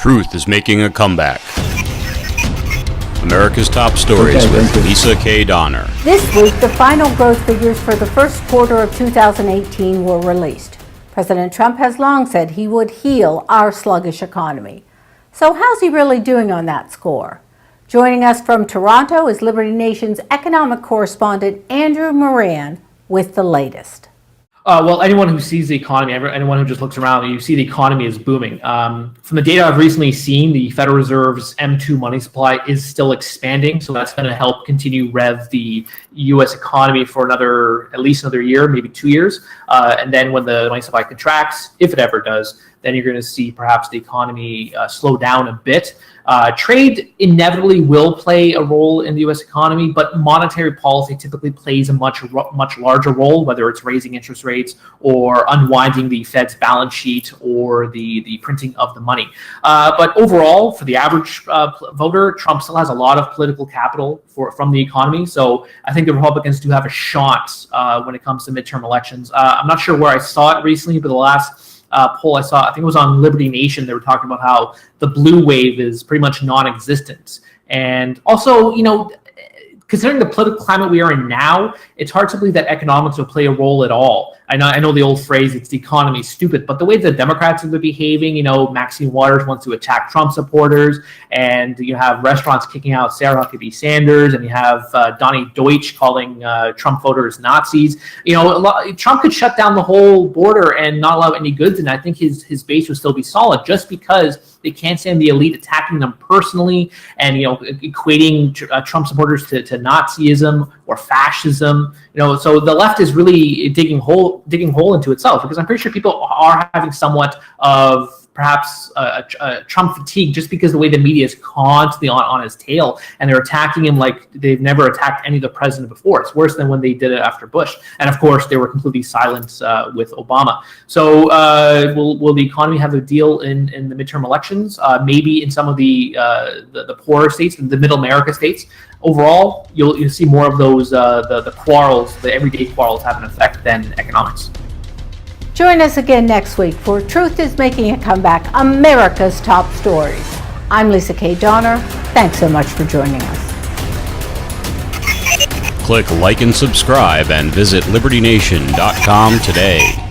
Truth is making a comeback. America's Top Stories with Lisa K. Donner. This week, the final growth figures for the first quarter of 2018 were released. President Trump has long said he would heal our sluggish economy. So how's he really doing on that score? Joining us from Toronto is Liberty Nation's economic correspondent Andrew Moran with the latest. Well, anyone who sees the economy, anyone who just looks around, you see the economy is booming. From the data I've recently seen, the Federal Reserve's M2 money supply is still expanding, so that's going to help continue rev the U.S. economy for at least another year, maybe 2 years. And then when the money supply contracts, if it ever does, then you're going to see perhaps the economy slow down a bit. Trade inevitably will play a role in the U.S. economy, but monetary policy typically plays a much larger role, whether it's raising interest rates or unwinding the Fed's balance sheet or the printing of the money. But overall, for the average voter, Trump still has a lot of political capital from the economy. So I think the Republicans do have a shot when it comes to midterm elections. I'm not sure where I saw it recently, but the last poll I saw, I think it was on Liberty Nation, they were talking about how the blue wave is pretty much non-existent. And also, considering the political climate we are in now, it's hard to believe that economics will play a role at all. I know the old phrase, it's the economy stupid, but the way the Democrats have been behaving, Maxine Waters wants to attack Trump supporters, and you have restaurants kicking out Sarah Huckabee Sanders, and you have Donnie Deutsch calling Trump voters Nazis. Trump could shut down the whole border and not allow any goods, and I think his base would still be solid just because they can't stand the elite attacking them personally and equating Trump supporters to Nazism or fascism. So the left is really digging hole into itself, because I'm pretty sure people are having somewhat of perhaps Trump fatigue, just because the way the media is constantly on his tail, and they're attacking him like they've never attacked any of the president before. It's worse than when they did it after Bush, and of course they were completely silent with Obama. So will the economy have a deal in the midterm elections? Maybe in some of the poorer states, the middle America states. Overall, you'll see more of those the quarrels, the everyday quarrels, have an effect than economics. Join us again next week for Truth is Making a Comeback, America's Top Stories. I'm Lisa K. Donner. Thanks so much for joining us. Click like and subscribe and visit libertynation.com today.